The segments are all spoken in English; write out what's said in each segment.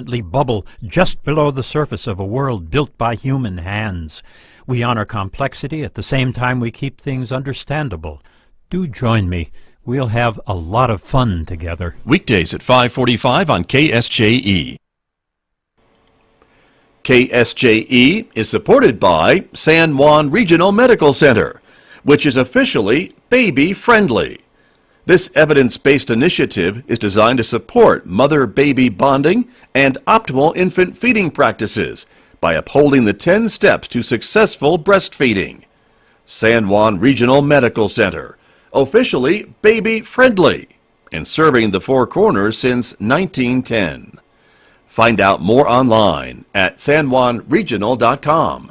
bubble just below the surface of a world built by human hands. We honor complexity at the same time we keep things understandable. Do join me. We'll have a lot of fun together. Weekdays at 5:45 on KSJE. KSJE is supported by San Juan Regional Medical Center, which is officially baby-friendly. This evidence-based initiative is designed to support mother-baby bonding and optimal infant feeding practices by upholding the 10 steps to successful breastfeeding. San Juan Regional Medical Center, officially baby-friendly, and serving the Four Corners since 1910. Find out more online at sanjuanregional.com.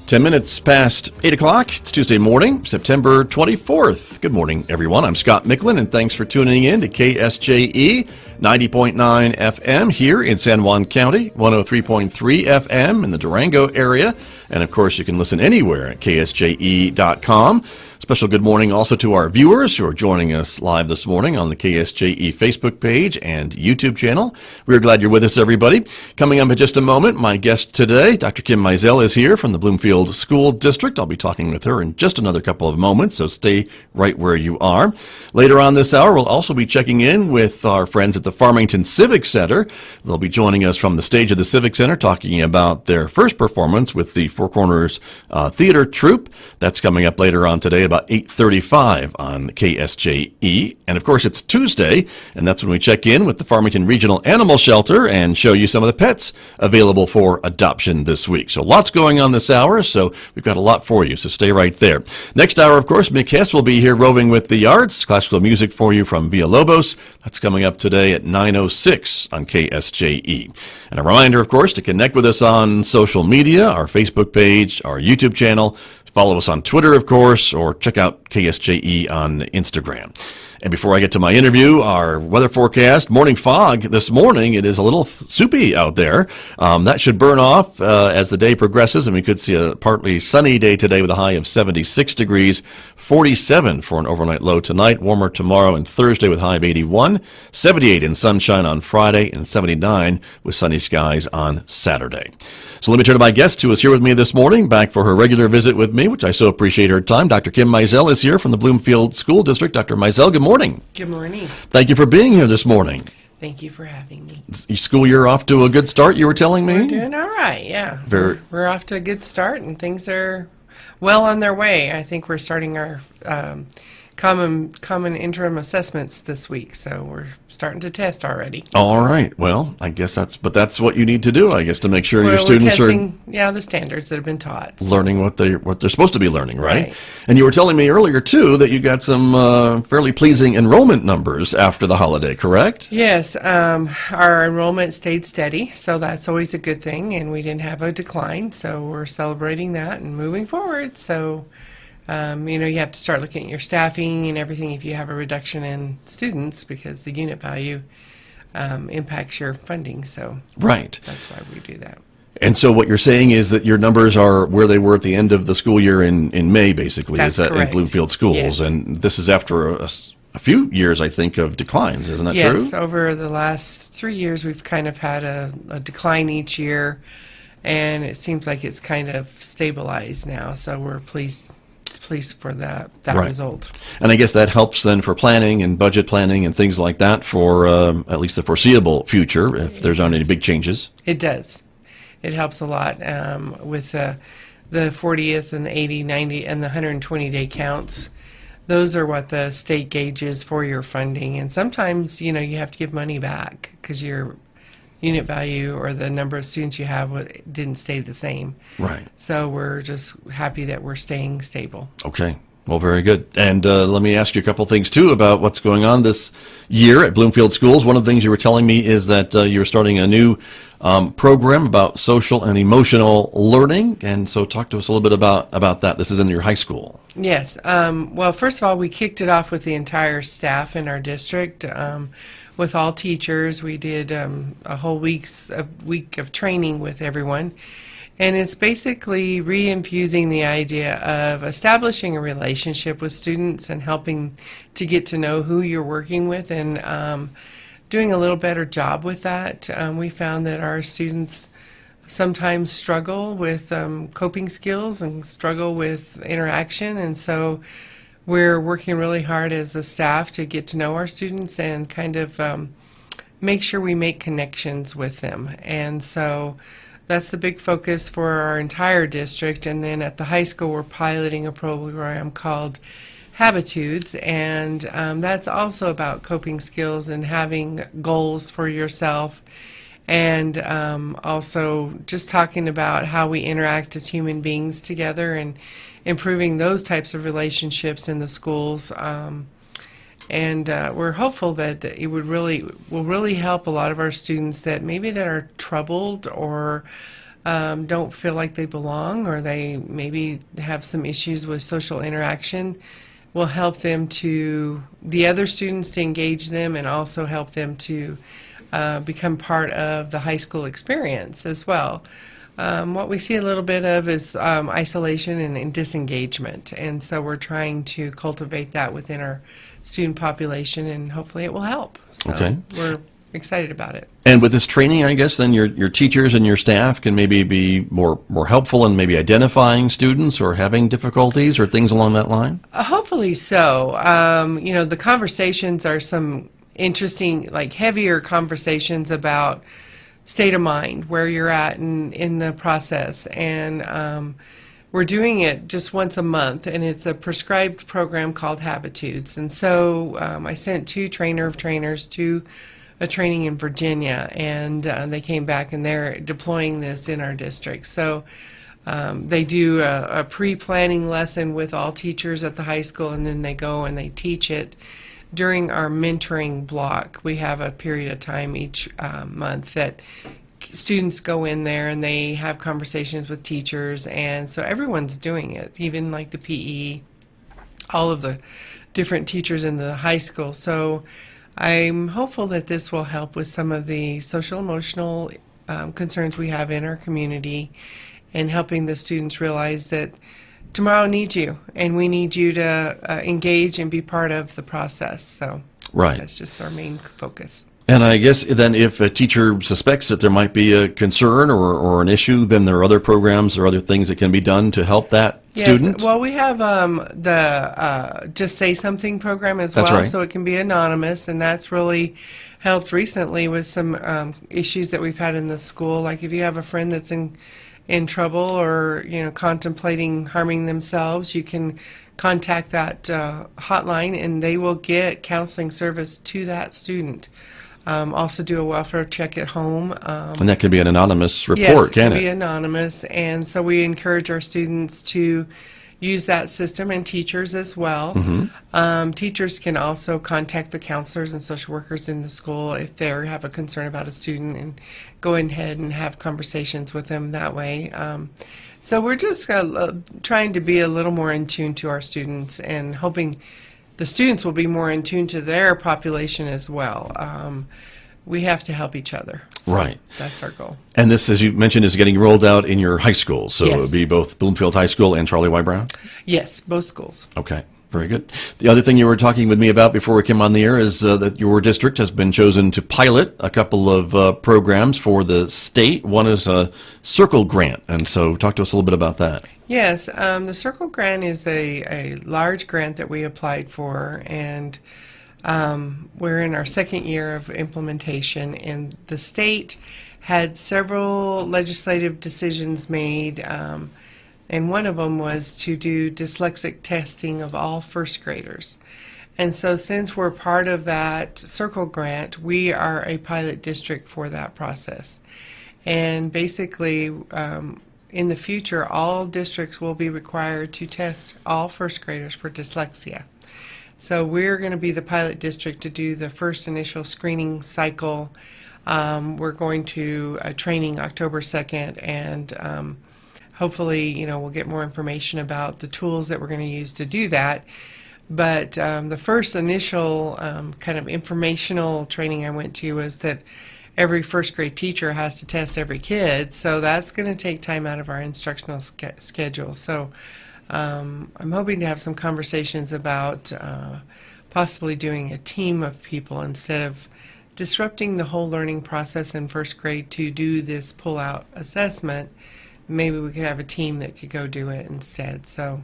Ten minutes past 8 o'clock. It's Tuesday morning, September 24th. Good morning, everyone. I'm Scott Michlin, and thanks for tuning in to KSJE 90.9 FM here in San Juan County, 103.3 FM in the Durango area. And, of course, you can listen anywhere at ksje.com. Special good morning also to our viewers who are joining us live this morning on the KSJE Facebook page and YouTube channel. We're glad you're with us, everybody. Coming up in just a moment, my guest today, Dr. Kim Mizell, is here from the Bloomfield School District. I'll be talking with her in just another couple of moments, so stay right where you are. Later on this hour, we'll also be checking in with our friends at the Farmington Civic Center. They'll be joining us from the stage of the Civic Center, talking about their first performance with the Four Corners Theater Troupe. That's coming up later on today, about 8:35 on KSJE. And of course, it's Tuesday, and that's when we check in with the Farmington Regional Animal Shelter and show you some of the pets available for adoption this week. So lots going on this hour, so we've got a lot for you, so stay right there. Next hour, of course, Mick Hess will be here roving with the arts, classical music for you from Villalobos. That's coming up today at 9:06 on KSJE. And a reminder, of course, to connect with us on social media, our Facebook page, our YouTube channel. Follow us on Twitter, of course, or check out KSJE on Instagram. And before I get to my interview, our weather forecast, morning fog this morning. It is a little soupy out there. That should burn off as the day progresses, and we could see a partly sunny day today with a high of 76 degrees, 47 for an overnight low tonight, warmer tomorrow and Thursday with a high of 81, 78 in sunshine on Friday, and 79 with sunny skies on Saturday. So let me turn to my guest who is here with me this morning, back for her regular visit with me, which I so appreciate her time. Dr. Kim Mizell is here from the Bloomfield School District. Dr. Mizell, good morning. Good morning. Thank you for being here this morning. Thank you for having me. Your school year off to a good start, you were telling me? We're doing all right, yeah. We're off to a good start, and things are well on their way. I think we're starting our common interim assessments this week, so we're starting to test already. All right. Well, I guess that's what you need to do, I guess, to make sure your We're students testing, the standards that have been taught. Learning what they're supposed to be learning, right? And you were telling me earlier, too, that you got some fairly pleasing enrollment numbers after the holiday, correct? Yes. Our enrollment stayed steady, so that's always a good thing, and we didn't have a decline, so we're celebrating that and moving forward. So you have to start looking at your staffing and everything if you have a reduction in students, because the unit value impacts your funding. So right. That's why we do that. And so what you're saying is that your numbers are where they were at the end of the school year in May, basically. That's is that correct. In Bloomfield Schools? Yes. And this is after a few years, I think, of declines. Isn't that true? Yes. Over the last 3 years, we've kind of had a decline each year, and it seems like it's kind of stabilized now. So we're pleased for that right. result. And I guess that helps then for planning and budget planning and things like that for at least the foreseeable future, if there's not any big changes. It does. It helps a lot with the 40th and the 80, 90, and the 120-day counts. Those are what the state gauges for your funding. And sometimes, you have to give money back because your unit value or the number of students you have didn't stay the same. Right. So we're just happy that we're staying stable. Okay. Well, very good. And let me ask you a couple things, too, about what's going on this year at Bloomfield Schools. One of the things you were telling me is that you're starting a new program about social and emotional learning. And so talk to us a little bit about that. This is in your high school. Yes. Well, first of all, we kicked it off with the entire staff in our district. With all teachers, we did a whole week of training with everyone. And it's basically re-infusing the idea of establishing a relationship with students and helping to get to know who you're working with, and doing a little better job with that. We found that our students sometimes struggle with coping skills and struggle with interaction, and so we're working really hard as a staff to get to know our students and kind of make sure we make connections with them. And so that's the big focus for our entire district. And then at the high school, we're piloting a program called Habitudes, and that's also about coping skills and having goals for yourself, and also just talking about how we interact as human beings together and improving those types of relationships in the schools. And we're hopeful that it will really help a lot of our students that maybe that are troubled or don't feel like they belong, or they maybe have some issues with social interaction. Will help them the other students to engage them, and also help them to become part of the high school experience as well. What we see a little bit of is isolation and disengagement, and so we're trying to cultivate that within our student population, and hopefully it will help. So Okay. we're excited about it. And with this training, I guess then your teachers and your staff can maybe be more helpful in maybe identifying students or having difficulties or things along that line? Hopefully so. The conversations are some interesting, like heavier conversations about state of mind, where you're at in the process. And we're doing it just once a month, and it's a prescribed program called Habitudes. And so I sent two trainers to a training in Virginia, and they came back and they're deploying this in our district. So they do a pre-planning lesson with all teachers at the high school, and then they go and they teach it during our mentoring block. We have a period of time each month that students go in there and they have conversations with teachers, and so everyone's doing it, even like the PE, all of the different teachers in the high school. So I'm hopeful that this will help with some of the social emotional concerns we have in our community, and helping the students realize that tomorrow needs you, and we need you to engage and be part of the process. So Right. that's just our main focus. And I guess then if a teacher suspects that there might be a concern or an issue, then there are other programs or other things that can be done to help that student? Yes, well, we have the Just Say Something program as That's well, right. so it can be anonymous, and that's really helped recently with some issues that we've had in the school. Like if you have a friend that's in trouble or contemplating harming themselves, you can contact that hotline, and they will get counseling service to that student. Also do a welfare check at home. And that could be an anonymous report, Yes, it can can be it? anonymous, and so we encourage our students to use that system, and teachers as well. Teachers can also contact the counselors and social workers in the school if they have a concern about a student, and go ahead and have conversations with them that way. So we're just trying to be a little more in tune to our students, and hoping the students will be more in tune to their population as well. We have to help each other. So Right. That's our goal. And this, as you mentioned, is getting rolled out in your high schools. So it Yes. would be both Bloomfield High School and Charlie Y. Brown? Yes, both schools. Okay, very good. The other thing you were talking with me about before we came on the air is that your district has been chosen to pilot a couple of programs for the state. One is a Circle Grant, and so talk to us a little bit about that. Yes, the Circle Grant is a large grant that we applied for, and we're in our second year of implementation, and the state had several legislative decisions made, and one of them was to do dyslexic testing of all first graders. And so since we're part of that Circle Grant, we are a pilot district for that process. And basically, in the future, all districts will be required to test all first graders for dyslexia. So we're going to be the pilot district to do the first initial screening cycle. We're going to a training October 2nd, and hopefully, we'll get more information about the tools that we're going to use to do that. But the first initial kind of informational training I went to was that every first grade teacher has to test every kid, so that's going to take time out of our instructional schedule. So I'm hoping to have some conversations about possibly doing a team of people instead of disrupting the whole learning process in first grade to do this pull-out assessment. Maybe we could have a team that could go do it instead. So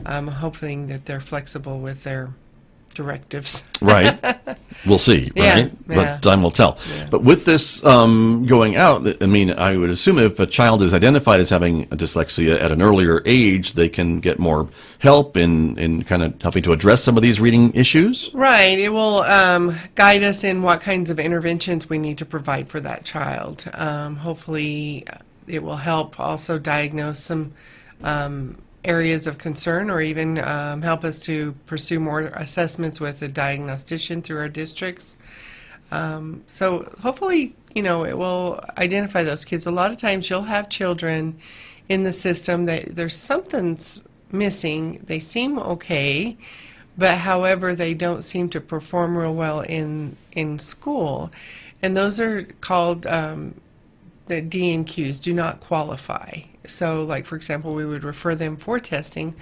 I'm hoping that they're flexible with their directives. Right. We'll see, right? Yeah. But time will tell. Yeah. But with this going out, I mean, I would assume if a child is identified as having a dyslexia at an earlier age, they can get more help in kind of helping to address some of these reading issues? Right. It will guide us in what kinds of interventions we need to provide for that child. Hopefully it will help also diagnose some areas of concern, or even help us to pursue more assessments with a diagnostician through our districts. So hopefully, it will identify those kids. A lot of times you'll have children in the system that there's something's missing. They seem okay, but however, they don't seem to perform real well in school. And those are called the DNQs, do not qualify. So, like, for example, we would refer them for testing,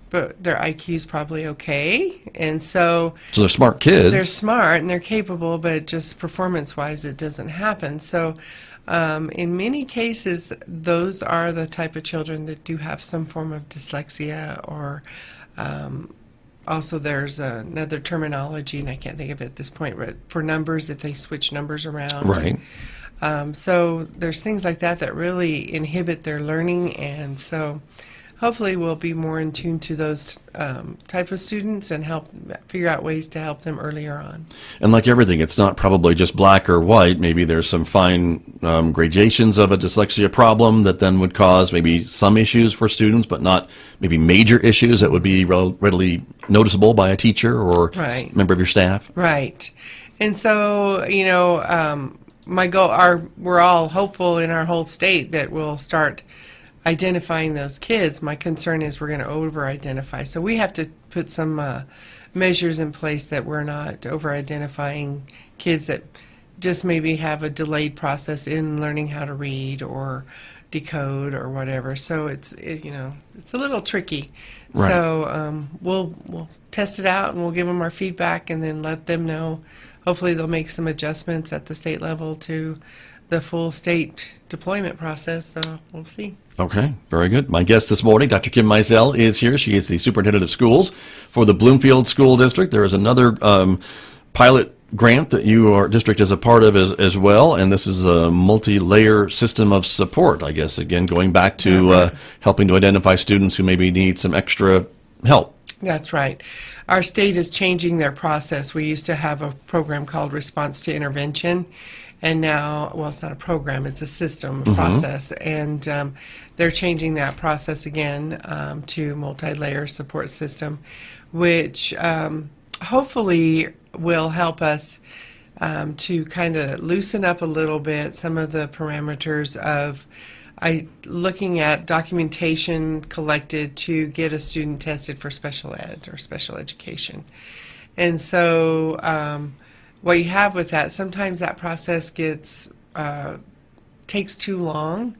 but their IQ is probably okay. And so they're smart kids. They're smart and they're capable, but just performance-wise, it doesn't happen. So in many cases, those are the type of children that do have some form of dyslexia, or also there's another terminology, and I can't think of it at this point, but for numbers, if they switch numbers around. Right. So there's things like that really inhibit their learning, and so hopefully we'll be more in tune to those type of students and help figure out ways to help them earlier on. And like everything, it's not probably just black or white. Maybe there's some fine gradations of a dyslexia problem that then would cause maybe some issues for students, but not maybe major issues that would be readily noticeable by a teacher or Right. member of your staff. Right. And so, my goal, we're all hopeful in our whole state that we'll start identifying those kids. My concern is we're going to over-identify. So we have to put some measures in place that we're not over-identifying kids that just maybe have a delayed process in learning how to read or decode or whatever. So it's a little tricky. Right. So we'll test it out and we'll give them our feedback and then let them know. Hopefully they'll make some adjustments at the state level to the full state deployment process. So we'll see. Okay, very good. My guest this morning, Dr. Kim Mizell, is here. She is the superintendent of schools for the Bloomfield School District. There is another pilot grant that your district is a part of as well, and this is a multi-layer system of support, I guess, again, going back to helping to identify students who maybe need some extra help. That's right. Our state is changing their process. We used to have a program called Response to Intervention, and now, well, it's not a program, it's a system, a process, and they're changing that process again to multi-layer support system, which hopefully will help us to kind of loosen up a little bit some of the parameters of looking at documentation collected to get a student tested for special ed or special education. And so what you have with that, sometimes that process takes too long,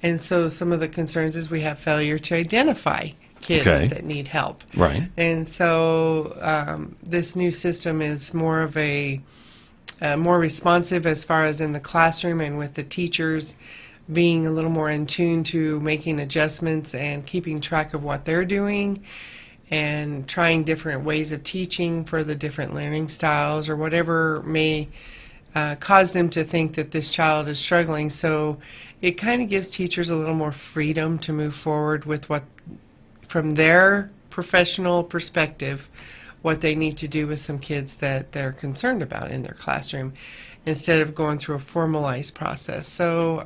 and so some of the concerns is we have failure to identify kids that need help. Right. And so this new system is more of a more responsive as far as in the classroom and with the teachers being a little more in tune to making adjustments and keeping track of what they're doing and trying different ways of teaching for the different learning styles or whatever may cause them to think that this child is struggling. So it kind of gives teachers a little more freedom to move forward with what, from their professional perspective, what they need to do with some kids that they're concerned about in their classroom, instead of going through a formalized process. So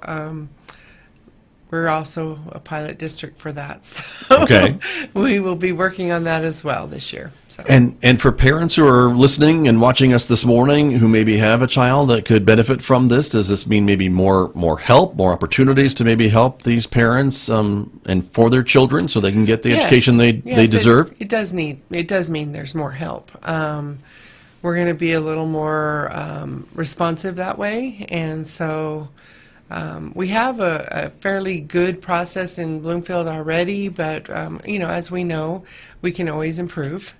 we're also a pilot district for that. So Okay. we will be working on that as well this year. So. And for parents who are listening and watching us this morning who maybe have a child that could benefit from this, does this mean maybe more help, more opportunities to maybe help these parents and for their children so they can get the education they deserve? It does mean there's more help. We're going to be a little more responsive that way, and so we have a fairly good process in Bloomfield already, but as we know, we can always improve.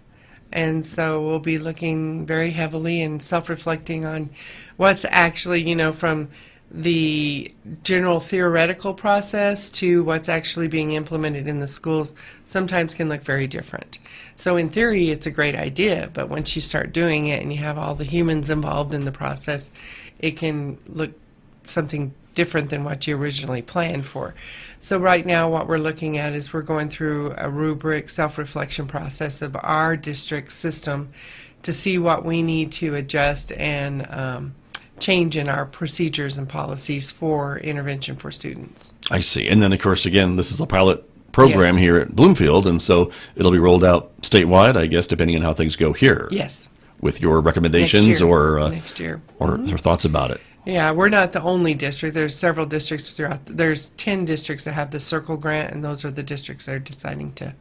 And so we'll be looking very heavily and self-reflecting on what's actually, from the general theoretical process to what's actually being implemented in the schools sometimes can look very different. So in theory, it's a great idea, but once you start doing it and you have all the humans involved in the process, it can look something different than what you originally planned for. So right now what we're looking at is we're going through a rubric self-reflection process of our district system to see what we need to adjust and change in our procedures and policies for intervention for students. I see. And then, of course, again, this is a pilot program Yes. here at Bloomfield, and so it'll be rolled out statewide, I guess, depending on how things go here. Yes. With your recommendations Next year. or thoughts about it. Yeah, we're not the only district. There's several districts throughout. There's 10 districts that have the Circle Grant, and those are the districts that are deciding to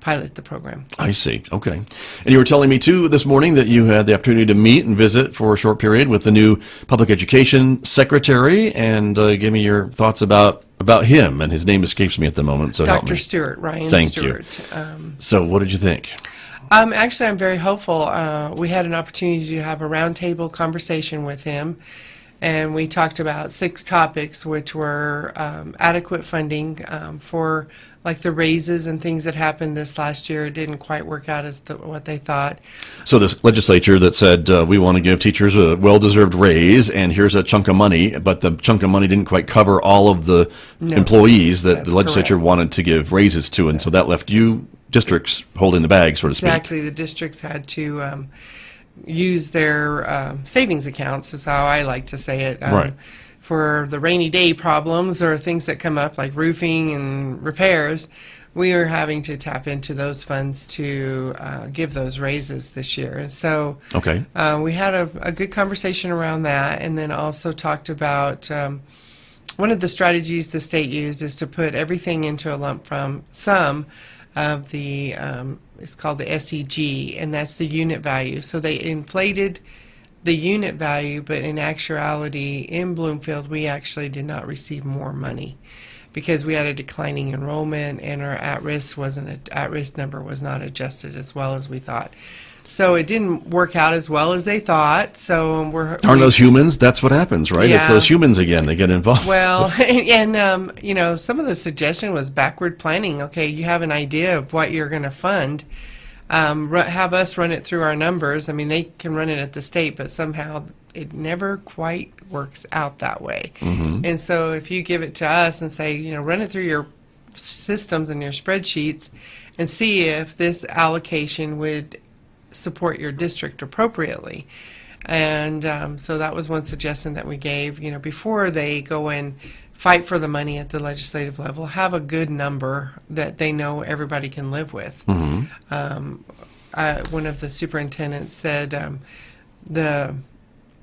pilot the program. I see. Okay. And you were telling me, too, this morning that you had the opportunity to meet and visit for a short period with the new public education secretary, and give me your thoughts about him. And his name escapes me at the moment, so help me. Dr. Stewart, Ryan Thank Stewart. you. So what did you think? Actually, I'm very hopeful. We had an opportunity to have a roundtable conversation with him, and we talked about 6 topics, which were adequate funding for like the raises and things that happened this last year. It didn't quite work out as what they thought. So this legislature that said we want to give teachers a well-deserved raise, and here's a chunk of money, but the chunk of money didn't quite cover all of the employees that the legislature correct. wanted to give raises to, and so that left you districts holding the bag, so to speak. Exactly. The districts had to use their savings accounts, is how I like to say it, Right. for the rainy day problems or things that come up like roofing and repairs. We are having to tap into those funds to give those raises this year. And so Okay. we had a good conversation around that, and then also talked about one of the strategies the state used is to put everything into a lump sum of the, it's called the SEG, and that's the unit value. So they inflated the unit value, but in actuality, in Bloomfield, we actually did not receive more money because we had a declining enrollment, and our at-risk number was not adjusted as well as we thought. So it didn't work out as well as they thought. So Aren't those humans? That's what happens, right? It's Yeah. those humans again. They get involved. Well, and some of the suggestion was backward planning. Okay, you have an idea of what you're going to fund. Have us run it through our numbers. I mean, they can run it at the state, but somehow it never quite works out that way. Mm-hmm. And so if you give it to us and say, run it through your systems and your spreadsheets and see if this allocation would support your district appropriately. And so that was one suggestion that we gave, before they go and fight for the money at the legislative level, have a good number that they know everybody can live with. Mm-hmm. One of the superintendents said the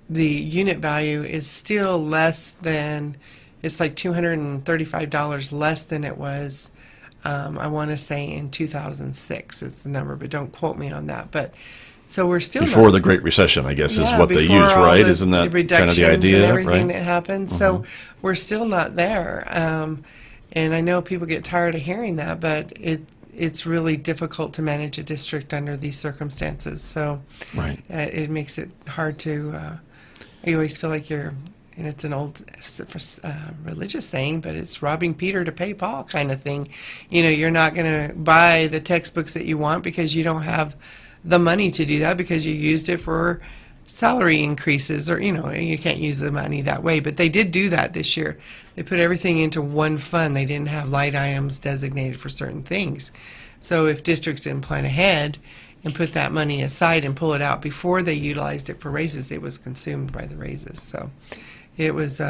unit value is still less than, it's like $235 less than it was, I want to say in 2006 is the number, but don't quote me on that. But so we're still Before the Great Recession, I guess, is what they before use, all right? the Isn't that kind of the reductions idea, and everything right? that happened? So we're still not there. And I know people get tired of hearing that, but it's really difficult to manage a district under these circumstances. So Right. it makes it hard to, you always feel like you're, and it's an old religious saying, but it's robbing Peter to pay Paul kind of thing. You're not going to buy the textbooks that you want because you don't have the money to do that because you used it for salary increases, or you can't use the money that way. But they did do that this year. They put everything into one fund. They didn't have line items designated for certain things. So if districts didn't plan ahead and put that money aside and pull it out before they utilized it for raises, it was consumed by the raises. So it was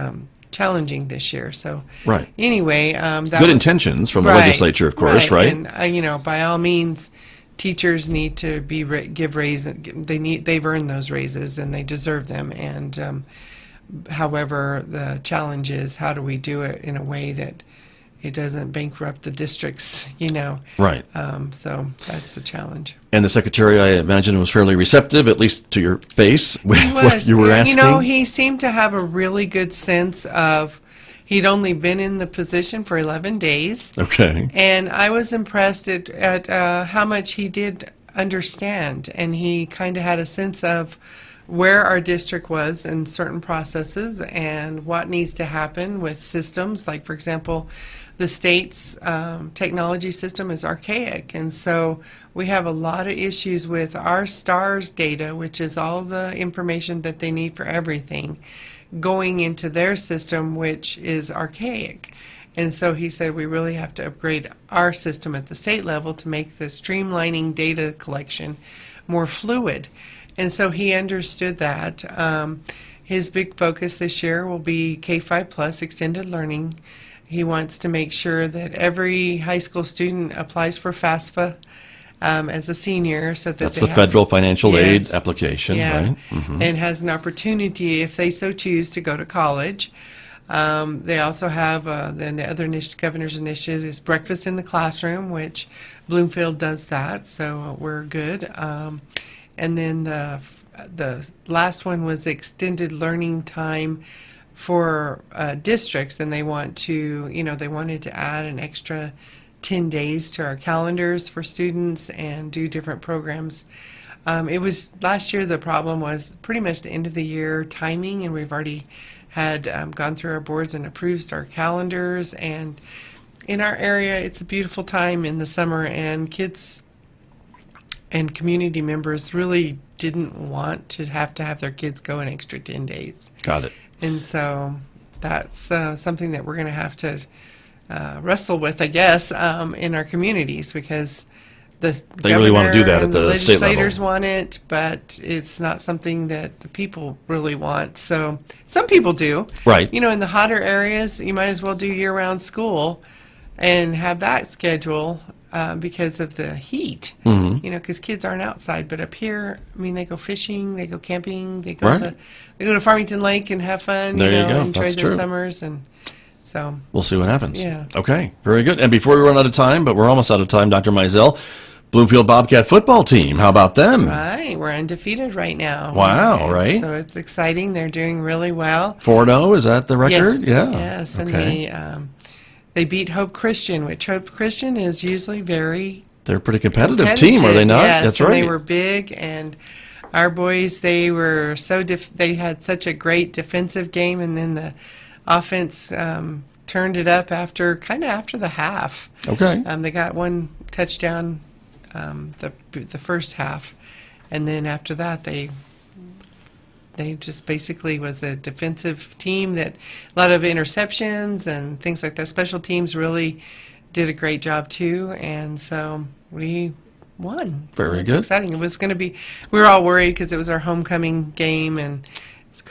challenging this year. So Right. anyway, that Good was, intentions from the right, legislature, of course, right? And by all means, teachers need to be give raises. They've earned those raises and they deserve them. And however, the challenge is how do we do it in a way that it doesn't bankrupt the districts, Right. So that's the challenge. And the secretary, I imagine, was fairly receptive, at least to your face, with He what was. you were asking. He seemed to have a really good sense of, he'd only been in the position for 11 days. Okay. And I was impressed at how much he did understand. And he kind of had a sense of where our district was in certain processes and what needs to happen with systems. Like, for example, the state's technology system is archaic, and so we have a lot of issues with our STARS data, which is all the information that they need for everything, going into their system, which is archaic. And so he said we really have to upgrade our system at the state level to make the streamlining data collection more fluid. And so he understood that. His big focus this year will be K-5 plus extended learning. He wants to make sure that every high school student applies for FAFSA as a senior, so that That's they the federal financial aid Yes. application, Yeah. right? Mm-hmm. And has an opportunity, if they so choose, to go to college. They also have then the other governor's initiative is breakfast in the classroom, which Bloomfield does that, so we're good. And then the last one was extended learning time for districts, and they want to, they wanted to add an extra 10 days to our calendars for students and do different programs. It was last year, the problem was pretty much the end of the year timing, and we've already had gone through our boards and approved our calendars. And in our area, it's a beautiful time in the summer, and kids and community members really didn't want to have their kids go an extra 10 days. Got it. And so that's something that we're going to have to wrestle with, I guess, in our communities, because They really want to do that at the state level. legislators want it, but it's not something that the people really want. So some people do. Right. In the hotter areas, you might as well do year-round school and have that schedule because of the heat. Mm-hmm. Because kids aren't outside. But up here, they go fishing, they go camping, they Right. they go to Farmington Lake and have fun. There you go. Enjoy That's their true. summers, and so. We'll see what happens. Yeah. Okay, very good. And before we run out of time, but we're almost out of time, Dr. Mizell, Bloomfield Bobcat football team, how about them? Right, we're undefeated right now. Wow, And right. So it's exciting. They're doing really well. 4-0, is that the record? Yes. Yeah. Yes, and Okay. they beat Hope Christian, which Hope Christian is usually very They're a pretty competitive team, are they not? Yes, That's and right. they were big, and our boys, they were they had such a great defensive game, and then the offense turned it up after the half. Okay. They got one touchdown the first half, and then after that they just basically was a defensive team that a lot of interceptions and things like that. Special teams really did a great job too, and so we won. Very It's good. exciting. It was going to be. We were all worried because it was our homecoming game, and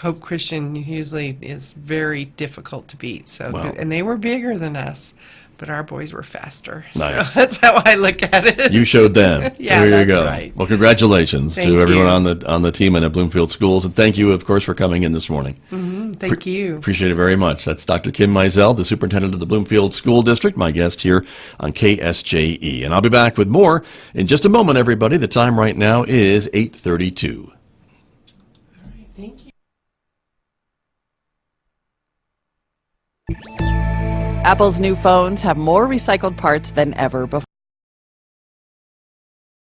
Hope Christian usually is very difficult to beat. So, Wow. and they were bigger than us, but our boys were faster. Nice. So that's how I look at it. You showed them. Yeah, there you that's go. right. Well, congratulations Thank to everyone you. on the team and at Bloomfield Schools, and thank you, of course, for coming in this morning. Thank you. Appreciate it very much. That's Dr. Kim Mizell, the superintendent of the Bloomfield School District, my guest here on KSJE. And I'll be back with more in just a moment, everybody. The time right now is 8:32. Thank you. Apple's new phones have more recycled parts than ever before.